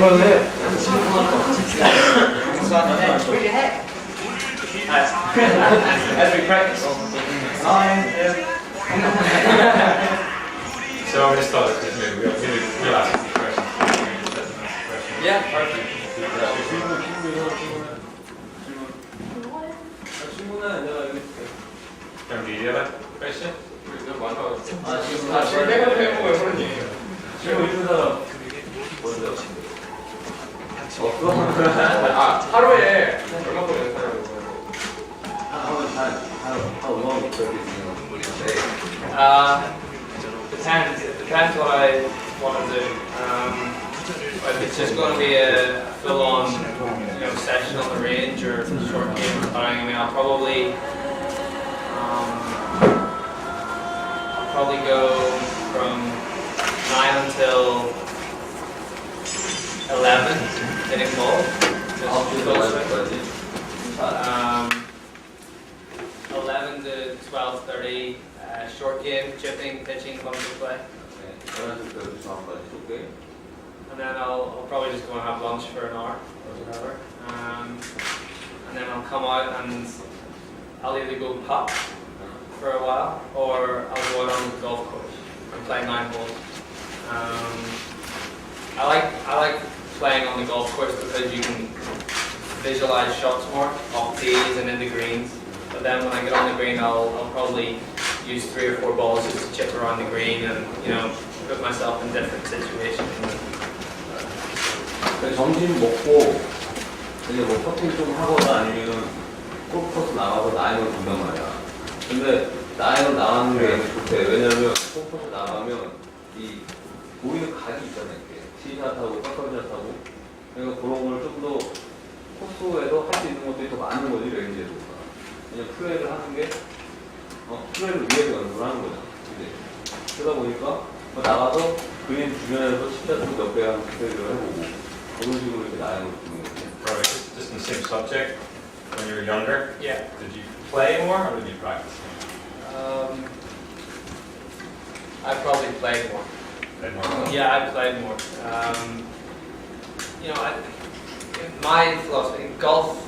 걸로 해. As we practice. So I'm going to start this movie. We'll ask a few questions. Yeah, perfect. Can we do that question? 지금 내가 해보고 그런 얘기예요. 지금 있는 사람 뭔데요? 없어? 하루에 얼마 번 연습하냐고. Depends what I want to do. If it's just going to be a full-on, session on the range or short game or putting, I'll probably go from 9 until 11 hitting ball. Just full swing. 11 to 12:30 short game, chipping, pitching, comes to play. And then I'll probably just go and have lunch for an hour or whatever. And then I'll come out and I'll either go putt for a while or I'll go out on the golf course and play 9 holes. I like playing on the golf course because you can visualize shots more off tees and into greens. But then when I get on the green, I'll probably use 3 or 4 balls just to chip around the green and put myself in different situations. 점심 먹고 이제 뭐 커팅 좀 하거나 아니면 골프 코스 나가서 나이로 본단 말이야. 근데 나이로 나가는 게 좋대. 왜냐면 골프 코스 나가면 이 보이는 각이 있잖아. 이렇게 티샷하고 깎아샷하고 그러니까 그런 걸 좀 더 코스에서 할 수 있는 것들이 더 많은 거지 레인지에서. 그냥 플레이를 하는 게 플레이를 위해서 연습을 하는 거잖아. 그러다 보니까 나가서 그린 주변에서 십자수 몇 개 하는 플레이를 해보고 그런 식으로 이렇게 나이로 주는 거지. Right, just in the same subject. When you were younger, Yeah. did you play more or did you practice? I probably played more. Played more. Yeah, I played more. My philosophy, golf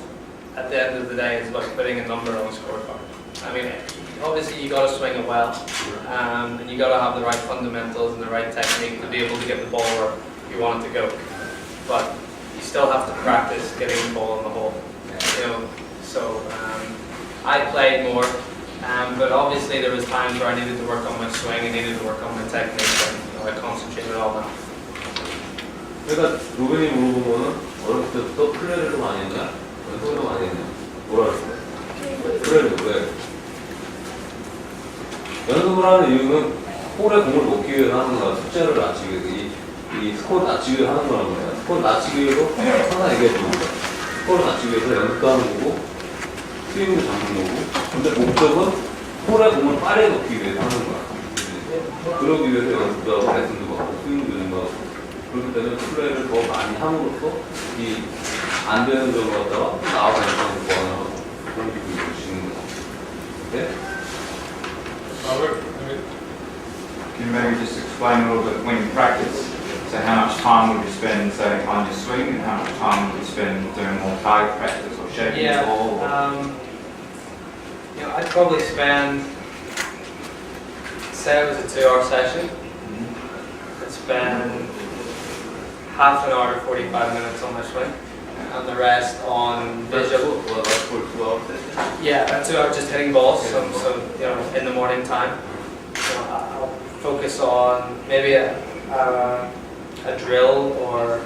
at the end of the day is about putting a number on a scorecard. Obviously you got to swing it well, and you got to have the right fundamentals and the right technique to be able to get the ball where you want it to go. But you still have to practice getting the ball in the hole. So I played more, but obviously there was times where I needed to work on my swing, I needed to work on my technique, and I concentrated on that. 그러니까 로빈이 물어본 거는 어렸을 때부터 플레이를 좀 많이 했냐? 연습을 많이 했냐? 뭐라 그랬어? 플레이를 왜? 연습을 하는 이유는 홀에 공을 놓기 위해서 하는 거야. 숫자를 낮추기 위해서. 이 스코어를 낮추기 위해서 하는 거란 말이야. 스코어를 낮추기 위해서 항상 얘기해주는 거야. 스코어를 낮추기 위해서 연습도 하는 거고 스윙도 잡는 거고 근데 목적은 홀에 공을 빠르게 놓기 위해서 하는 거야. 그러기 위해서 연습도 하고 레슨도 받고 스윙도 연습하고 그렇기 때문에 플레이를 더 많이 함으로써 이 안 되는 점을 갖다가 나와서 연습하는 거하고 그런 기분이 드시는 거야. 네? Can you maybe just explain a little bit when you practice? So how much time would you spend, say, on your swing, and how much time would you spend doing more target practice or shaping the ball? I'd probably spend, say it was a 2-hour session, I'd spend half an hour to 45 minutes on my swing, and the rest on visual. Yeah, 2 hours just hitting balls. So in the morning time, I'll focus on maybe a drill or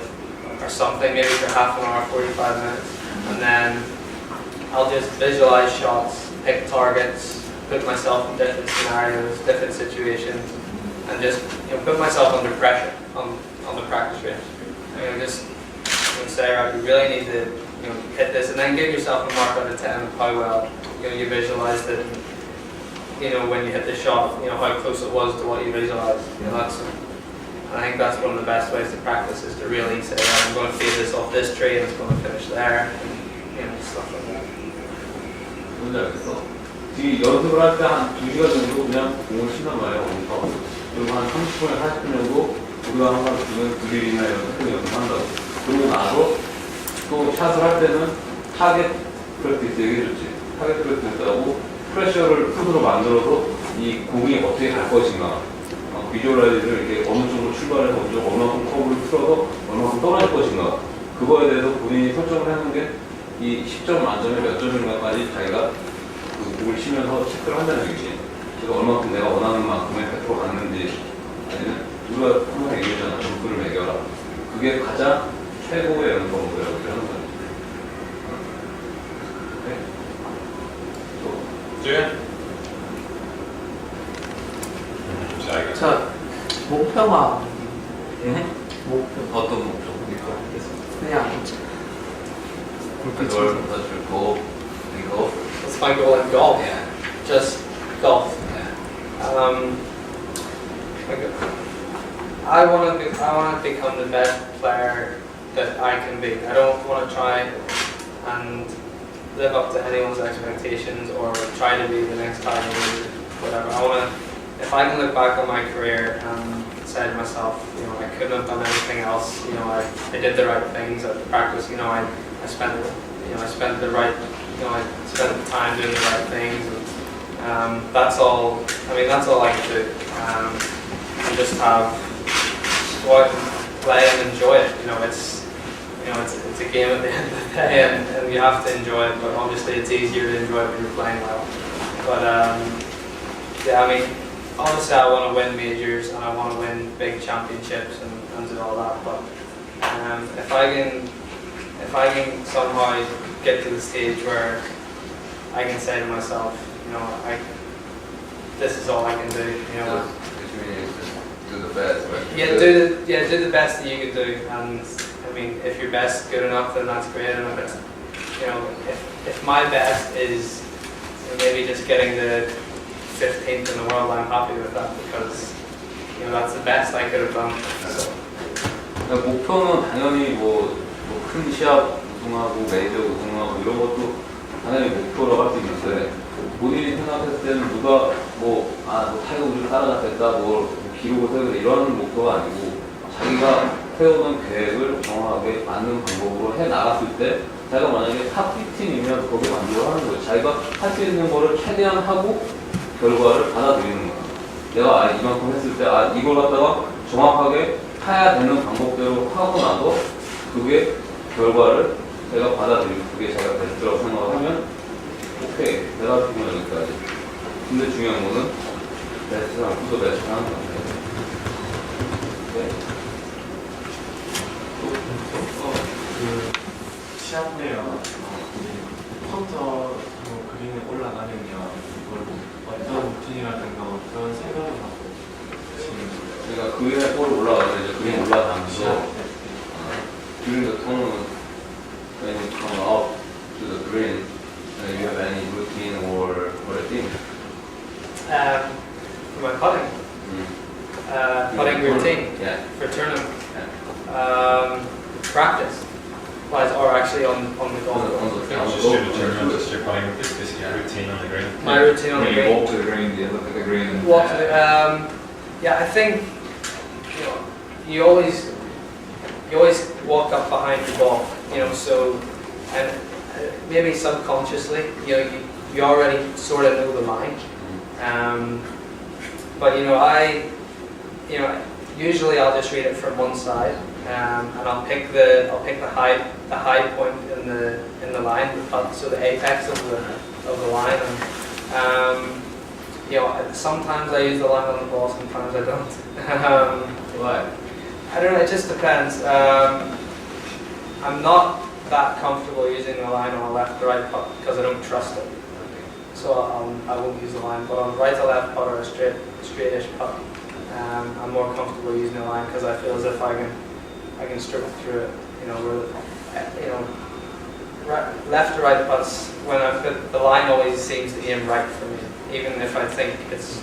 something, maybe for half an hour, 45 minutes, and then I'll just visualize shots, pick targets, put myself in different scenarios, different situations, and just put myself under pressure on the practice range. Just say, right, you really need to hit this, and then give yourself a mark out of 10 of how well you visualized it. When you hit the shot, how close it was to what you visualized. I think that's one of the best ways to practice is to really say, I'm going to feed this off this tree and it's going to finish there, and stuff like that. 뭔지 알겠어? 지금 연습을 할 때 한 2시간 정도 그냥 공을 친단 말이야, 그리고 한 30분에 40분 정도 우리가 한번 주면 2일이나 연습한다고. 그러고 나서 또 샷을 할 때는 타겟 프랙티스 얘기해줬지. 타겟 프랙티스하고 프레셔를 푸드로 만들어서 이 공이 어떻게 갈 것인가 비주얼라이즈를 이렇게 어느 쪽으로 출발해서 어느 쪽 얼마큼 커브를 풀어서 얼마큼 떨어질 것인가 그거에 대해서 본인이 설정을 하는 게 이 10점 만점에 몇 점인가까지 자기가 그 공을 치면서 체크를 한다는 얘기지. 제가 얼마큼 내가 원하는 만큼의 패트로 갔는지 아니면 우리가 항상 얘기했잖아. 점수를 매겨라. 그게 가장 최고의 연습법이라고 얘기를 하는 거야. 주연? 자, 목표가 어떤 목표? 그냥 그걸 사실 golf, that's my goal in golf. Yeah. Just golf. Yeah. I want to become the best player that I can be. I don't want to try and live up to anyone's expectations or try to be the next Tiger Woods, whatever. I want to, if I can look back on my career and say to myself, you know, I couldn't have done anything else. You know, I did the right things at practice. You know, I spent the time doing the right things. And, that's all. I mean, that's all I can do. And just have go out and play and enjoy it. You know, it's a game at the end of the day, and you have to enjoy it. But obviously, it's easier to enjoy it when you're playing well. But yeah, I mean, obviously, I want to win majors and I want to win big championships and do all that. But if I can somehow get to the stage where I can say to myself, you know, this is all I can do. You know. Which means just do the best, right? Yeah, do the best that you can do. And I mean, if your best is good enough, then that's great. And if it's, you know, if my best is maybe just getting the 15th in the world, I'm happy with that because, you know, that's the best I could have done. So. 목표는 당연히 뭐 큰 시합 우승하고 메이저 우승하고 이런 것도 당연히 목표라고 할 수 있는데 본인이 생각했을 때는 누가 타이거 우즈를 따라잡겠다 기록을 세우겠다 이런 목표가 아니고 자기가 세우는 계획을 정확하게 맞는 방법으로 해 나갔을 때 자기가 만약에 탑 B팀이면 거기에 만족을 하는 거예요. 자기가 할 수 있는 거를 최대한 하고 결과를 받아들이는 거야. 내가 이만큼 했을 때 이걸 갖다가 정확하게 해야 되는 방법대로 하고 나서 그게 결과를 내가 받아들이고 그게 자기가 베스트라고 생각하면 오케이 내가 지금 여기까지. 근데 중요한 거는 베스트랑 구도 베스트 하는 거야. 네. 시합 후에요. 컴퓨터 그림에 올라가면요. 어떤 루틴이라든가 어떤 생각을 하고 지금 그러니까 그림에 볼 올라가면 이제 그림 올라가면서 during the tournament when you come up to the green you have any routine or a thing? For my putting. Putting routine. Yeah. For tournament. Yeah. Practice. Or actually on the golf course. Just your tournament, just your putting, basically your routine on the green. My routine on the When green. you walk to the green, do you look at the green and Walk to the, yeah, I think you always walk up behind the ball, you know. So, and maybe subconsciously, you already sort of know the line. But usually I'll just read it from one side, and I'll pick the high point in the line, so the apex of the line. And sometimes I use the line on the ball, sometimes I don't. Why? I don't know, it just depends. I'm not that comfortable using the line on a left to right putt because I don't trust it. So I won't use the line, but on right to left putt or a straightish putt, I'm more comfortable using the line because I feel as if I can stroke through it. Left to right putts, when I put the line always seems to aim right for me, even if I think it's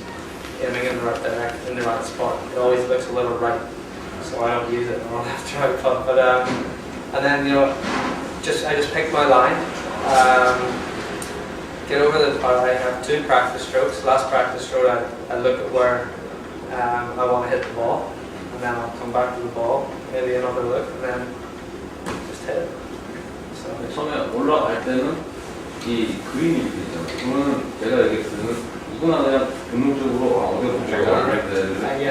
aiming in the right direction, in the right spot. It always looks a little right, so I don't use it on left to right putt. But and then I just pick my line, get over the putt. I have 2 practice strokes. Last practice stroke, I look at where I want to hit the ball, and then I'll come back to the ball, maybe another look, and then 갈 때는 이 그림이 이렇게 있잖아요. 그거는 제가 얘기했을 때는 누구나 그냥 본능적으로 어디가 보자고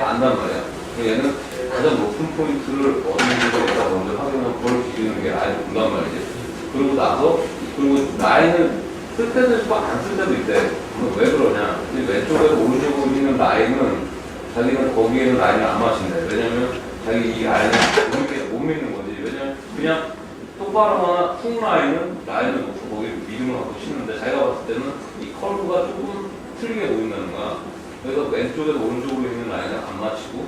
안단 말이야. 얘는 가장 높은 포인트를 얻는 게 내가 먼저 확인하고 그걸 기준으로 게 라인을 본단 말이지. 그리고 나서 그리고 라인을 쓸 때도 있고 안 쓸 때도 있대. 왜 그러냐? 왼쪽에서 오른쪽으로 있는 라인은 자기는 거기에는 라인을 안 맞춘대. 왜냐면 자기 이 라인을 못 믿는 거지. 왜냐면 그냥 똑바로 하나 훅 라인은 라인을 놓고 거기 믿음을 갖고 치는데 자기가 봤을 때는 이 커브가 조금 틀리게 보인다는 거야. 그래서 왼쪽에서 오른쪽으로 있는 라인을 안 맞추고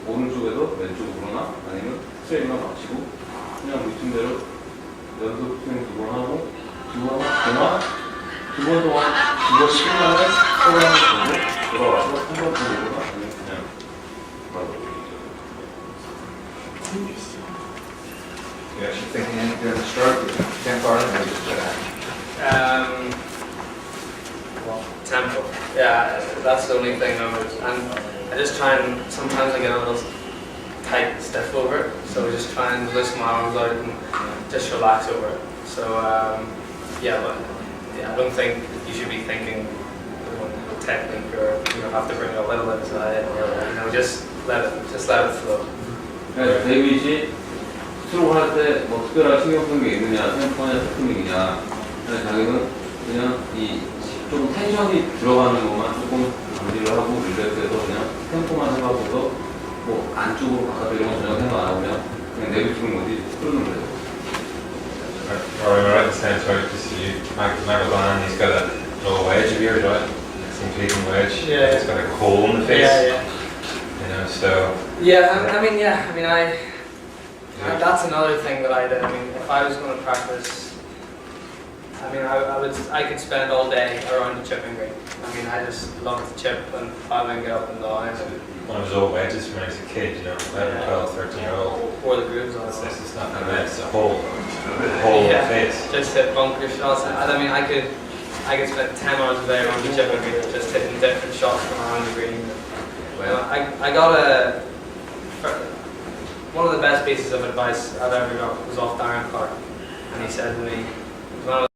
오른쪽에서 왼쪽으로나 아니면 스트레이트만 맞추고 그냥 루틴대로 연속 스윙 2번 하고 2번 동안 2번 동안 2번 시간에 서울하는 보고 돌아와서 3번 보고 오거나 아니면 그냥 맞아. You're actually thinking anything during the stroke, you can't fire it, just put out. Well, tempo. Yeah, that's the only thing I just try and sometimes I get a little tight and stiff over it, so I just try and loosen my arms out and just relax over it. So yeah, but yeah, I don't think you should be thinking technique or have to bring it a little bit aside or just let it flow. 그러니까 데이빗이 스트로크 할 때 뭐 특별한 신경 쓴 게 있느냐, 템포냐, 테크닉이냐. 자기는 그냥 이 좀 텐션이 들어가는 것만 조금 감지를 하고 릴렉스해서 그냥 템포만 생각해서 뭐 안쪽으로 바깥으로 이런 거 전혀 생각 안 하고 그냥 내비치는 거지 흐르는 거예요. Rory, we're at the same time to see Michael Bannon. He's got a little wedge of yours, right? Some peaking wedge. Yeah. It's got a hole in the face. Yeah. You know, so. That's another thing that I did. I mean, if I was going to practice, I could spend all day around the chipping green. I mean, I just love to chip and I would get up and down. One of his old wedges from when he was a kid, 11, 12, 13-year-old. Or the grooves on it. It's not a wedge, it's a hole in the face. Just hit bunker shots. I mean, I could spend 10 hours a day around the chipping green, just hitting different shots from around the green. Well, I got one of the best pieces of advice I've ever got was off Darren Clark, and he said to me,